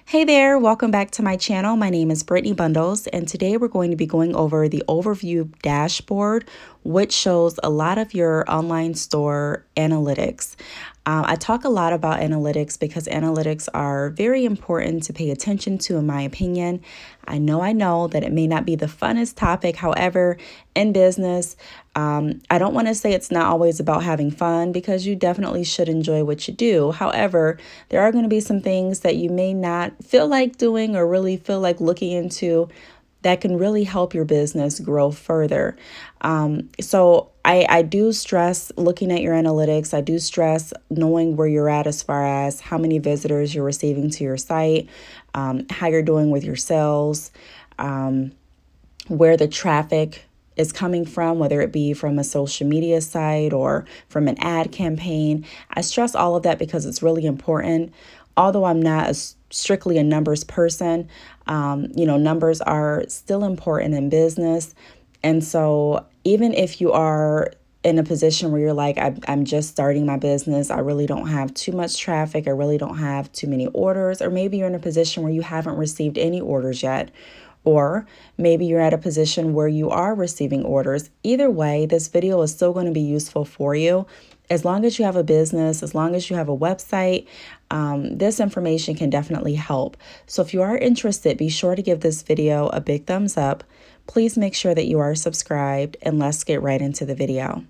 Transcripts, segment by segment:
Hey there, welcome back to my channel. My name is Brittany Bundles, and today we're going to be going over the overview dashboard, which shows a lot of your online store analytics. I talk a lot about analytics because analytics are very important to pay attention to, in my opinion. I know that it may not be the funnest topic. However, in business, I don't want to say it's not always about having fun because you definitely should enjoy what you do. However, there are going to be some things that you may not feel like doing or really feel like looking into that can really help your business grow further. So I do stress looking at your analytics. I do stress knowing where you're at as far as how many visitors you're receiving to your site, how you're doing with your sales, where the traffic is coming from, whether it be from a social media site or from an ad campaign. I stress all of that because it's really important. Although I'm not strictly a numbers person, numbers are still important in business. And so even if you are in a position where you're like, I'm just starting my business, I really don't have too much traffic, I really don't have too many orders, or maybe you're in a position where you haven't received any orders yet, or maybe you're at a position where you are receiving orders. Either way, this video is still going to be useful for you. As long as you have a business, as long as you have a website, this information can definitely help. So if you are interested, be sure to give this video a big thumbs up. Please make sure that you are subscribed, and let's get right into the video.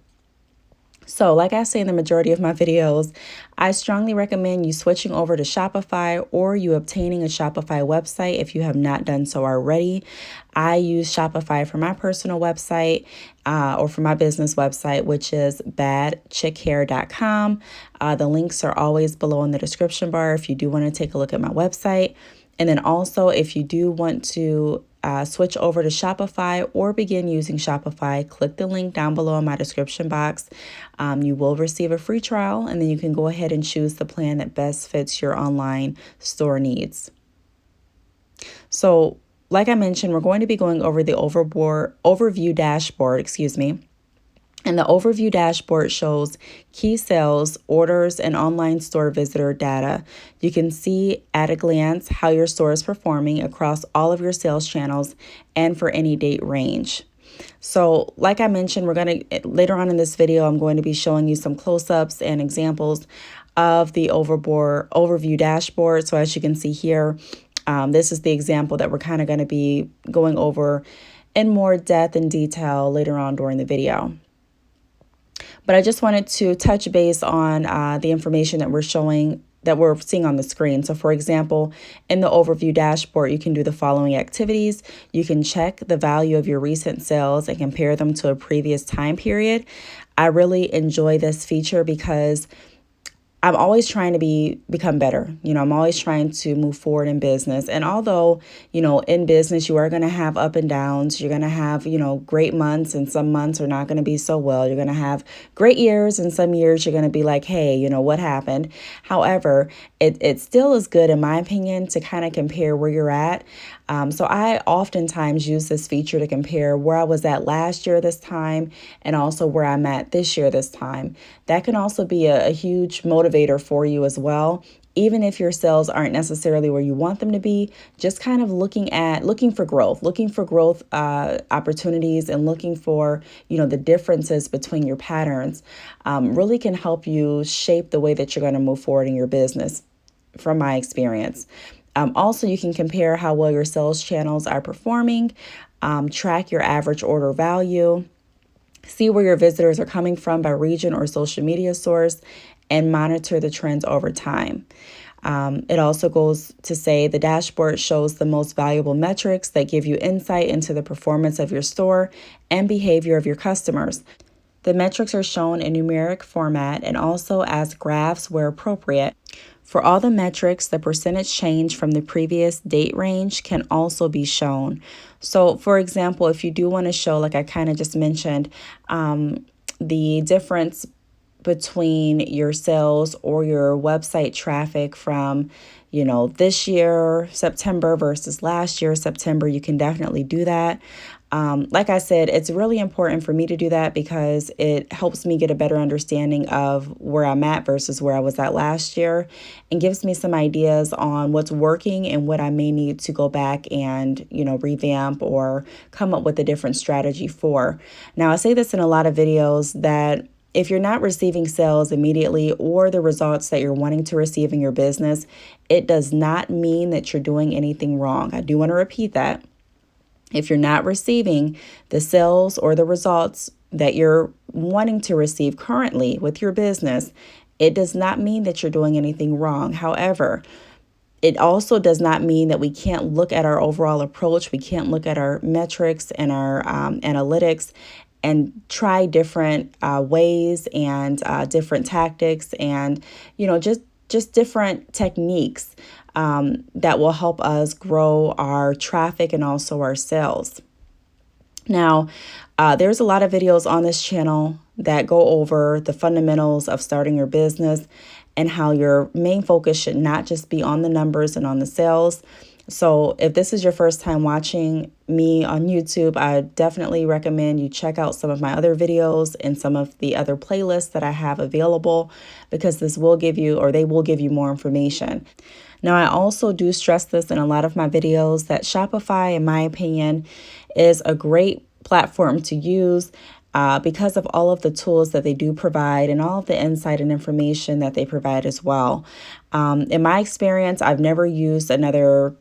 So like I say in the majority of my videos, I strongly recommend you switching over to Shopify or you obtaining a Shopify website if you have not done so already. I use Shopify for my personal website or for my business website, which is badchickhair.com. The links are always below in the description bar if you do want to take a look at my website. And then also, if you do want to switch over to Shopify or begin using Shopify, click the link down below in my description box. You will receive a free trial, and then you can go ahead and choose the plan that best fits your online store needs. So, like I mentioned, we're going to be going over the overview dashboard, And the overview dashboard shows key sales, orders, and online store visitor data. You can see at a glance how your store is performing across all of your sales channels and for any date range. So like I mentioned, later on in this video, I'm going to be showing you some close-ups and examples of the overview dashboard. So as you can see here, this is the example that we're kind of going to be going over in more depth and detail later on during the video. But I just wanted to touch base on the information that we're seeing on the screen. So for example, in the overview dashboard, you can do the following activities. You can check the value of your recent sales and compare them to a previous time period. I really enjoy this feature because I'm always trying to become better. I'm always trying to move forward in business. And although, in business, you are going to have up and downs. You're going to have, great months, and some months are not going to be so well. You're going to have great years, and some years you're going to be like, hey, what happened? However, it still is good, in my opinion, to kind of compare where you're at. So I oftentimes use this feature to compare where I was at last year this time and also where I'm at this year this time. That can also be a huge motivator for you as well. Even if your sales aren't necessarily where you want them to be, just kind of looking for growth opportunities, and looking for, the differences between your patterns really can help you shape the way that you're going to move forward in your business, from my experience. Also, you can compare how well your sales channels are performing, track your average order value, see where your visitors are coming from by region or social media source, and monitor the trends over time. It also goes to say the dashboard shows the most valuable metrics that give you insight into the performance of your store and behavior of your customers. The metrics are shown in numeric format and also as graphs where appropriate. For all the metrics, the percentage change from the previous date range can also be shown. So, for example, if you do want to show, like I kind of just mentioned, the difference between your sales or your website traffic from, this year, September versus last year, September, you can definitely do that. Like I said, it's really important for me to do that because it helps me get a better understanding of where I'm at versus where I was at last year, and gives me some ideas on what's working and what I may need to go back and, revamp or come up with a different strategy for. Now, I say this in a lot of videos that if you're not receiving sales immediately or the results that you're wanting to receive in your business, it does not mean that you're doing anything wrong. I do want to repeat that. If you're not receiving the sales or the results that you're wanting to receive currently with your business, it does not mean that you're doing anything wrong. However, it also does not mean that we can't look at our overall approach. We can't look at our metrics and our analytics and try different ways and different tactics and, just different techniques that will help us grow our traffic and also our sales. Now, there's a lot of videos on this channel that go over the fundamentals of starting your business and how your main focus should not just be on the numbers and on the sales. So if this is your first time watching me on YouTube, I definitely recommend you check out some of my other videos and some of the other playlists that I have available, because they will give you more information. Now, I also do stress this in a lot of my videos that Shopify, in my opinion, is a great platform to use because of all of the tools that they do provide and all of the insight and information that they provide as well. In my experience, I've never used another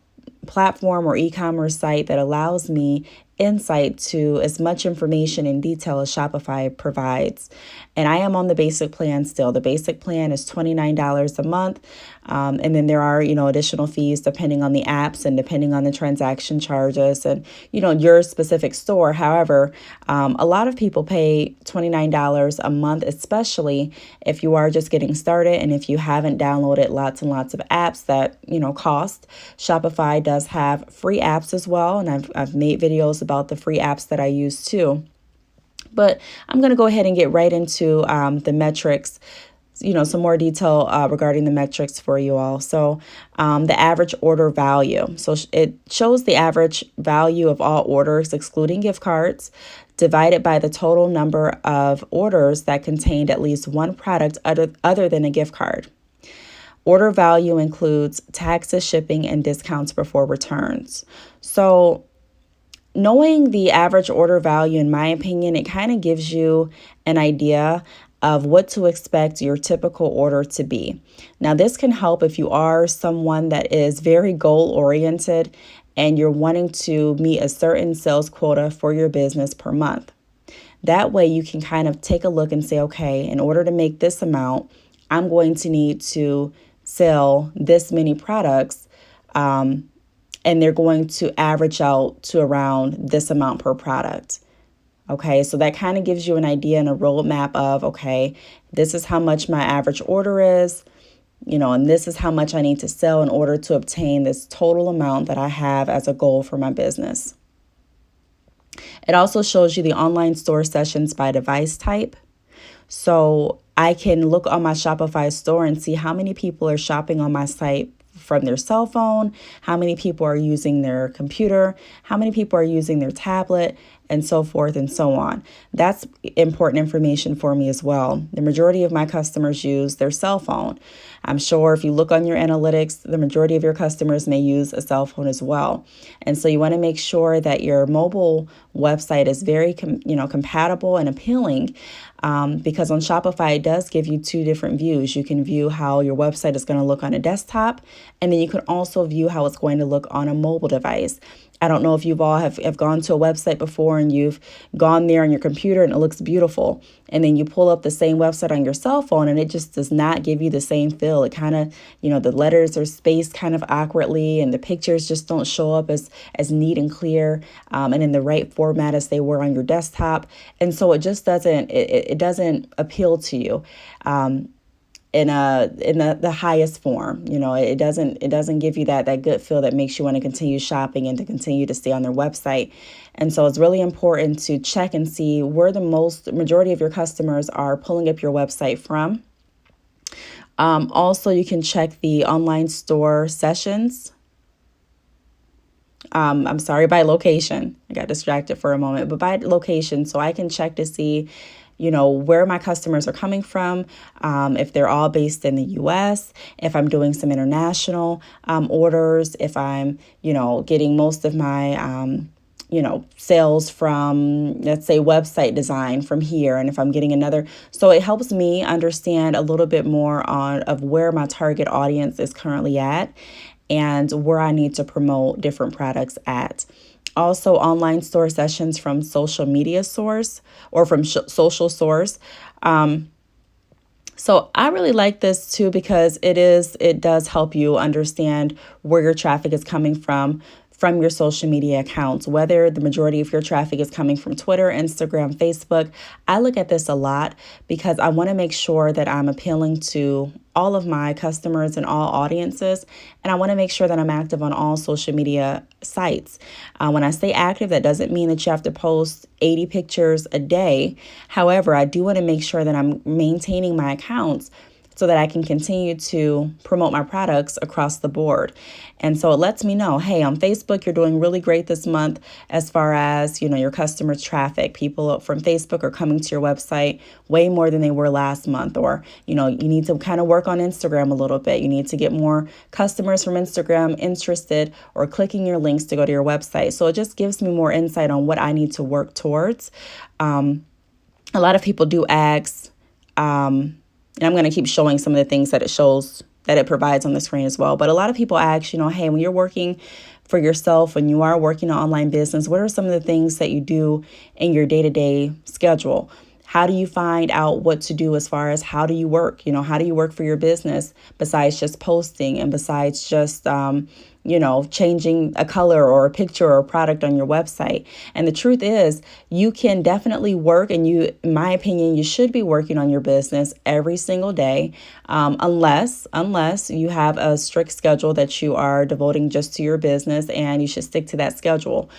platform or e-commerce site that allows me insight to as much information and detail as Shopify provides. And I am on the basic plan still. The basic plan is $29 a month. And then there are, additional fees depending on the apps and depending on the transaction charges and, your specific store. However, a lot of people pay $29 a month, especially if you are just getting started and if you haven't downloaded lots and lots of apps that, cost. Shopify does have free apps as well. And I've made videos about the free apps that I use too. But I'm going to go ahead and get right into the metrics, some more detail regarding the metrics for you all. So the average order value. So it shows the average value of all orders, excluding gift cards, divided by the total number of orders that contained at least one product other than a gift card. Order value includes taxes, shipping, and discounts before returns. So knowing the average order value, in my opinion, it kind of gives you an idea of what to expect your typical order to be. Now, this can help if you are someone that is very goal-oriented and you're wanting to meet a certain sales quota for your business per month. That way you can kind of take a look and say, okay, in order to make this amount, I'm going to need to sell this many products, and they're going to average out to around this amount per product. Okay, so that kind of gives you an idea and a roadmap of, okay, this is how much my average order is, and this is how much I need to sell in order to obtain this total amount that I have as a goal for my business. It also shows you the online store sessions by device type. So I can look on my Shopify store and see how many people are shopping on my site from their cell phone, how many people are using their computer, how many people are using their tablet, and so forth and so on. That's important information for me as well. The majority of my customers use their cell phone. I'm sure if you look on your analytics, the majority of your customers may use a cell phone as well. And so you want to make sure that your mobile website is very, compatible and appealing, because on Shopify, it does give you two different views. You can view how your website is going to look on a desktop, and then you can also view how it's going to look on a mobile device. I don't know if you've all have gone to a website before and you've gone there on your computer and it looks beautiful. And then you pull up the same website on your cell phone and it just does not give you the same feel. It kind of, the letters are spaced kind of awkwardly and the pictures just don't show up as neat and clear and in the right format as they were on your desktop. And so it just doesn't, it doesn't appeal to you. In the highest form. It doesn't give you that good feel that makes you want to continue shopping and to continue to stay on their website. And so it's really important to check and see where the majority of your customers are pulling up your website from. Also, you can check the online store sessions. I'm sorry, by location. I got distracted for a moment, but by location, so I can check to see, where my customers are coming from, if they're all based in the US, if I'm doing some international orders, if I'm, getting most of my, sales from, let's say, website design from here, and if I'm getting another. So it helps me understand a little bit more of where my target audience is currently at and where I need to promote different products at. Also, online store sessions from social media source or from social source. So I really like this too because it does help you understand where your traffic is coming from your social media accounts, whether the majority of your traffic is coming from Twitter, Instagram, Facebook. I look at this a lot because I want to make sure that I'm appealing to all of my customers and all audiences. And I want to make sure that I'm active on all social media sites. When I say active, that doesn't mean that you have to post 80 pictures a day. However, I do want to make sure that I'm maintaining my accounts so that I can continue to promote my products across the board. And so it lets me know, hey, on Facebook, you're doing really great this month as far as, your customers' traffic. People from Facebook are coming to your website way more than they were last month. Or, you need to kind of work on Instagram a little bit. You need to get more customers from Instagram interested or clicking your links to go to your website. So it just gives me more insight on what I need to work towards. A lot of people do ask, and I'm going to keep showing some of the things that it provides on the screen as well. But a lot of people ask, hey, when you're working for yourself, when you are working an online business, what are some of the things that you do in your day-to-day schedule? How do you find out what to do as far as how do you work? How do you work for your business besides just posting and besides just, changing a color or a picture or a product on your website? And the truth is, you can definitely work, and in my opinion, you should be working on your business every single day, unless you have a strict schedule that you are devoting just to your business, and you should stick to that schedule.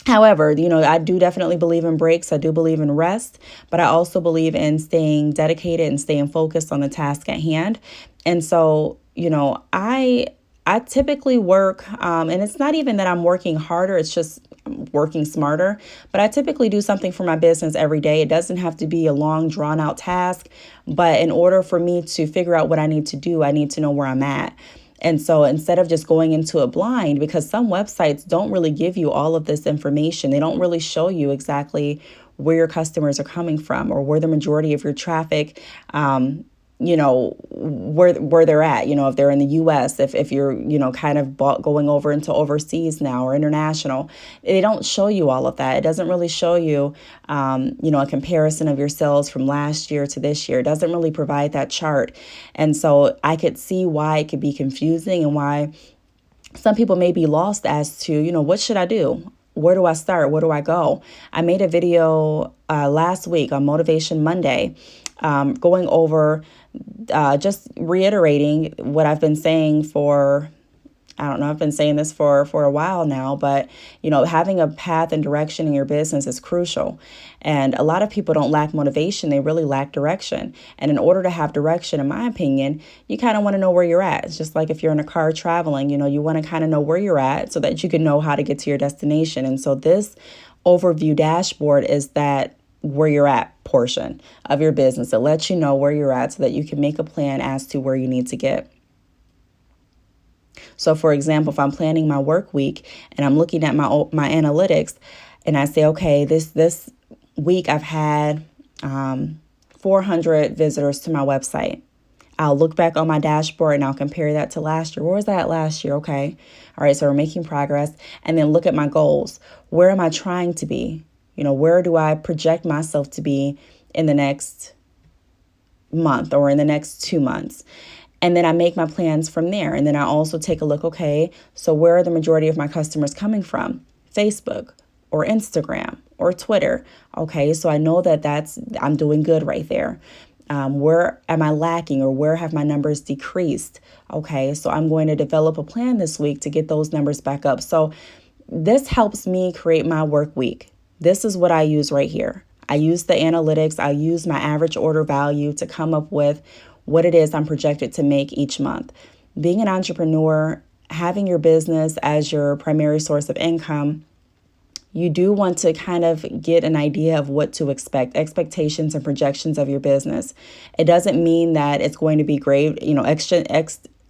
However, I do definitely believe in breaks. I do believe in rest, but I also believe in staying dedicated and staying focused on the task at hand. And so, I typically work, and it's not even that I'm working harder, it's just working smarter, but I typically do something for my business every day. It doesn't have to be a long, drawn out task, but in order for me to figure out what I need to do, I need to know where I'm at. And so instead of just going into it blind, because some websites don't really give you all of this information, they don't really show you exactly where your customers are coming from or where the majority of your traffic, where they're at, if they're in the US, if you're, kind of going over into overseas now or international, they don't show you all of that. It doesn't really show you, a comparison of your sales from last year to this year. It doesn't really provide that chart. And so I could see why it could be confusing and why some people may be lost as to, what should I do? Where do I start? Where do I go? I made a video last week on Motivation Monday, going over, just reiterating what I've been saying I've been saying this for a while now, but, having a path and direction in your business is crucial. And a lot of people don't lack motivation. They really lack direction. And in order to have direction, in my opinion, you kind of want to know where you're at. It's just like if you're in a car traveling, you want to kind of know where you're at so that you can know how to get to your destination. And so this overview dashboard is that where you're at portion of your business. It lets you know where you're at so that you can make a plan as to where you need to get. So for example, if I'm planning my work week and I'm looking at my analytics and I say, okay, this week I've had 400 visitors to my website. I'll look back on my dashboard and I'll compare that to last year. Where was that last year? Okay. All right. So we're making progress. And then look at my goals. Where am I trying to be? Where do I project myself to be in the next month or in the next 2 months? And then I make my plans from there. And then I also take a look, okay, so where are the majority of my customers coming from? Facebook or Instagram or Twitter. Okay, so I know that I'm doing good right there. Where am I lacking or where have my numbers decreased? Okay, so I'm going to develop a plan this week to get those numbers back up. So this helps me create my work week. This is what I use right here. I use the analytics. I use my average order value to come up with what it is I'm projected to make each month. Being an entrepreneur, having your business as your primary source of income, you do want to kind of get an idea of what to expect, expectations and projections of your business. It doesn't mean that it's going to be great,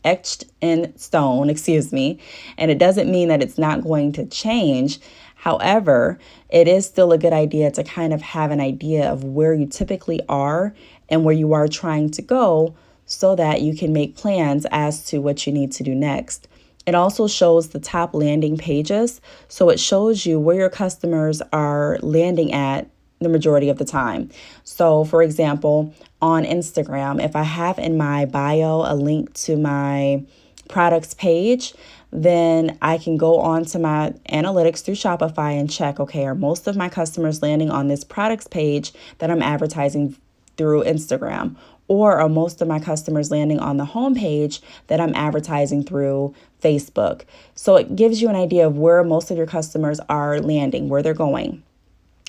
etched in stone, and it doesn't mean that it's not going to change. However, it is still a good idea to kind of have an idea of where you typically are and where you are trying to go so that you can make plans as to what you need to do next. It also shows the top landing pages. So it shows you where your customers are landing at the majority of the time. So for example, on Instagram, if I have in my bio a link to my products page, then I can go on to my analytics through Shopify and check, okay, are most of my customers landing on this products page that I'm advertising through Instagram? Or are most of my customers landing on the homepage that I'm advertising through Facebook? So it gives you an idea of where most of your customers are landing, where they're going.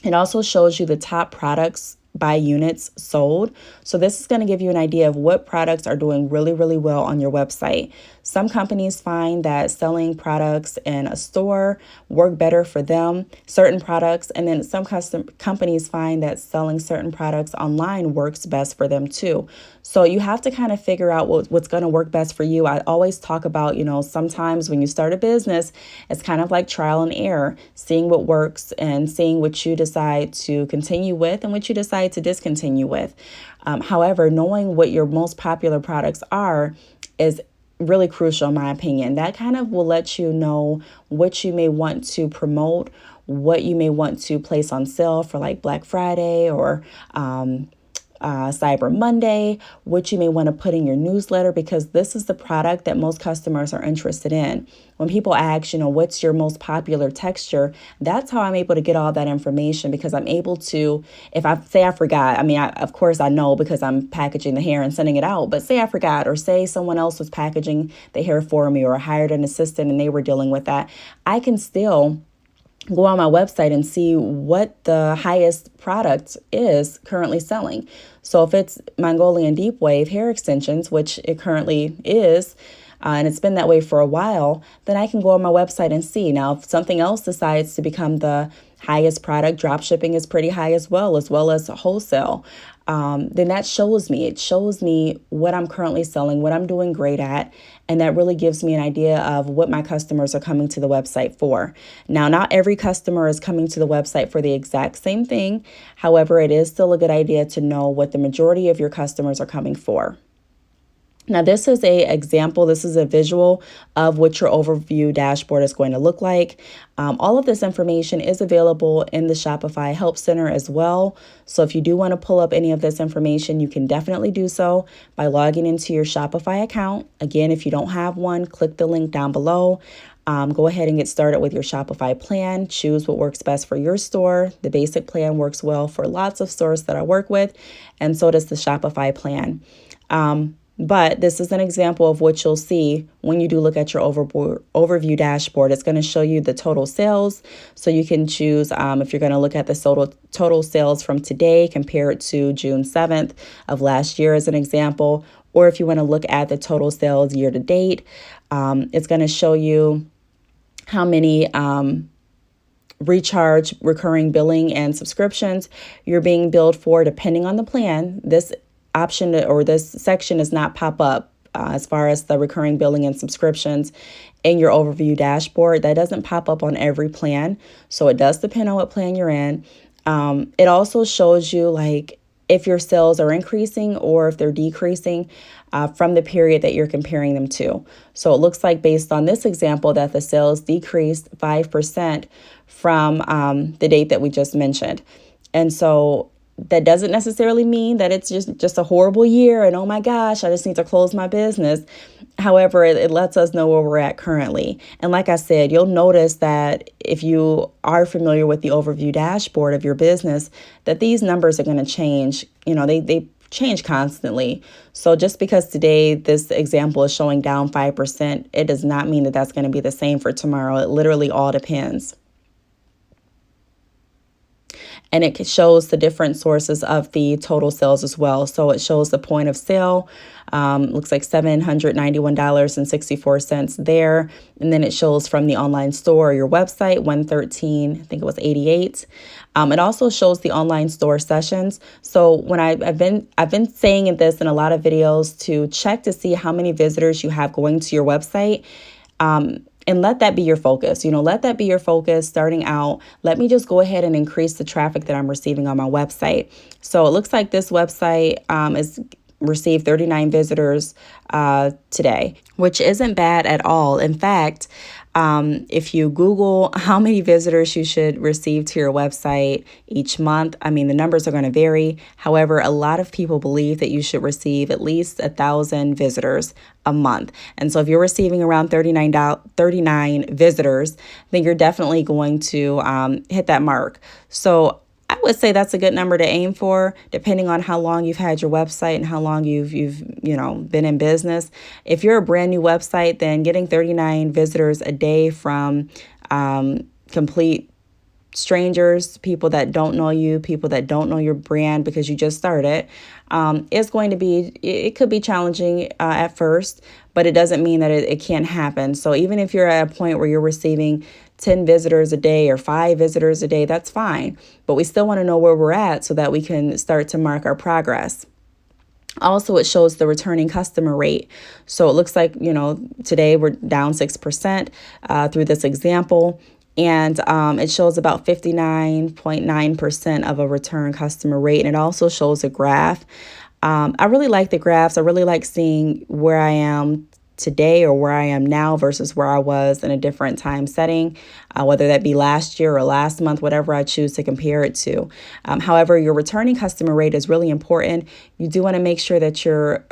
It also shows you the top products by units sold. So this is going to give you an idea of what products are doing really, really well on your website. Some companies find that selling products in a store work better for them, certain products, and then some companies find that selling certain products online works best for them too. So you have to kind of figure out what's going to work best for you. I always talk about, sometimes when you start a business, it's kind of like trial and error, seeing what works and seeing what you decide to continue with and what you decide to discontinue with. However, knowing what your most popular products are is really crucial, in my opinion. That kind of will let you know what you may want to promote, what you may want to place on sale for like Black Friday or Cyber Monday, what you may want to put in your newsletter, because this is the product that most customers are interested in. When people ask, what's your most popular texture, that's how I'm able to get all that information, because I'm able to, if I say I forgot, of course I know because I'm packaging the hair and sending it out, but say I forgot, or say someone else was packaging the hair for me, or I hired an assistant and they were dealing with that, I can still go on my website and see what the highest product is currently selling. So if it's Mongolian Deep Wave hair extensions, which it currently is, and it's been that way for a while, then I can go on my website and see. Now, if something else decides to become the highest product, drop shipping is pretty high as well as wholesale. Then that shows me. It shows me what I'm currently selling, what I'm doing great at, and that really gives me an idea of what my customers are coming to the website for. Now, not every customer is coming to the website for the exact same thing. However, it is still a good idea to know what the majority of your customers are coming for. Now, this is an example. This is a visual of what your overview dashboard is going to look like. All of this information is available in the Shopify Help Center as well. So if you do want to pull up any of this information, you can definitely do so by logging into your Shopify account. Again, if you don't have one, click the link down below. Go ahead and get started with your Shopify plan. Choose what works best for your store. The basic plan works well for lots of stores that I work with, and so does the Shopify plan. But this is an example of what you'll see when you do look at your overview dashboard. It's going to show you the total sales. So you can choose if you're going to look at the total sales from today compared to June 7th of last year as an example, or if you want to look at the total sales year to date, it's going to show you how many recharge, recurring billing, and subscriptions you're being billed for depending on the plan. This option or this section does not pop up as far as the recurring billing and subscriptions in your overview dashboard. That doesn't pop up on every plan, so it does depend on what plan you're in. It also shows you like if your sales are increasing or if they're decreasing from the period that you're comparing them to. So it looks like based on this example that the sales decreased 5% from the date that we just mentioned. And so that doesn't necessarily mean that it's just a horrible year and oh my gosh, I just need to close my business. However, it lets us know where we're at currently. And like I said, you'll notice that if you are familiar with the overview dashboard of your business, that these numbers are going to change. They change constantly. So just because today this example is showing down 5%, it does not mean that that's going to be the same for tomorrow. It literally all depends. And it shows the different sources of the total sales as well. So it shows the point of sale, looks like $791.64 there. And then it shows from the online store or your website, 113, I think it was 88. It also shows the online store sessions. So when I've been saying this in a lot of videos to check to see how many visitors you have going to your website. And let that be your focus. Let that be your focus starting out. Let me just go ahead and increase the traffic that I'm receiving on my website. So it looks like this website is received 39 visitors today, which isn't bad at all. In fact, if you Google how many visitors you should receive to your website each month, the numbers are going to vary. However, a lot of people believe that you should receive at least 1,000 visitors a month. And so if you're receiving around 39 visitors, then you're definitely going to hit that mark. So I would say that's a good number to aim for, depending on how long you've had your website and how long you've been in business. If you're a brand new website, then getting 39 visitors a day from complete strangers, people that don't know you, people that don't know your brand because you just started, it could be challenging at first, but it doesn't mean that it can't happen. So even if you're at a point where you're receiving 10 visitors a day or 5 visitors a day, that's fine. But we still want to know where we're at so that we can start to mark our progress. Also, it shows the returning customer rate. So it looks like, today we're down 6% through this example. And it shows about 59.9% of a return customer rate. And it also shows a graph. I really like the graphs. I really like seeing where I am today or where I am now versus where I was in a different time setting, whether that be last year or last month, whatever I choose to compare it to. However, your returning customer rate is really important. You do want to make sure that you're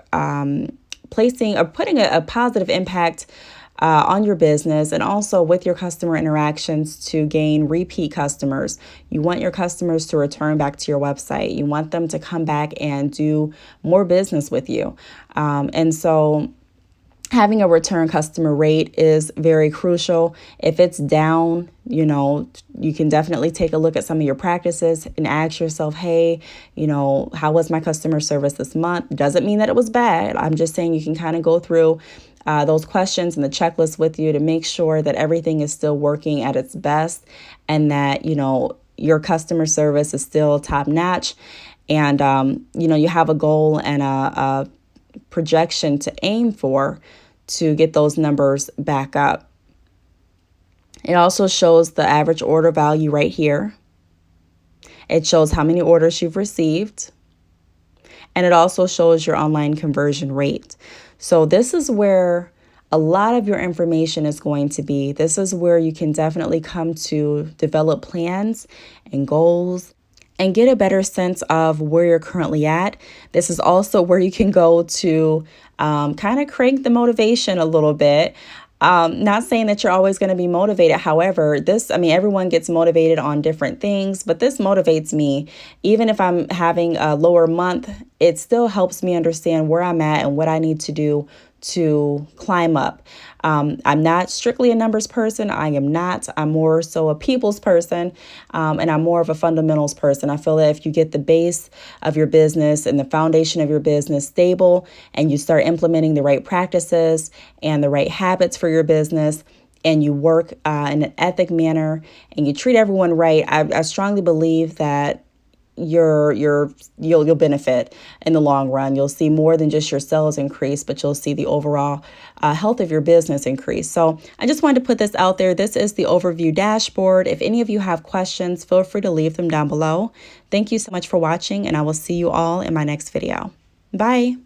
placing or putting a positive impact on your business and also with your customer interactions to gain repeat customers. You want your customers to return back to your website. You want them to come back and do more business with you. And so having a return customer rate is very crucial. If it's down, you can definitely take a look at some of your practices and ask yourself, hey, how was my customer service this month? Doesn't mean that it was bad. I'm just saying you can kind of go through those questions and the checklist with you to make sure that everything is still working at its best and that, your customer service is still top notch. And, you have a goal and a projection to aim for to get those numbers back up. It also shows the average order value right here. It shows how many orders you've received. And it also shows your online conversion rate. So this is where a lot of your information is going to be. This is where you can definitely come to develop plans and goals and get a better sense of where you're currently at. This is also where you can go to kind of crank the motivation a little bit. Not saying that you're always going to be motivated. However, everyone gets motivated on different things, but this motivates me. Even if I'm having a lower month, it still helps me understand where I'm at and what I need to do to climb up. I'm not strictly a numbers person. I am not. I'm more so a people's person, and I'm more of a fundamentals person. I feel that if you get the base of your business and the foundation of your business stable and you start implementing the right practices and the right habits for your business, and you work in an ethic manner and you treat everyone right, I strongly believe that you'll benefit in the long run. You'll see more than just your sales increase, but you'll see the overall health of your business increase. So I just wanted to put this out there. This is the overview dashboard. If any of you have questions, feel free to leave them down below. Thank you so much for watching, and I will see you all in my next video. Bye.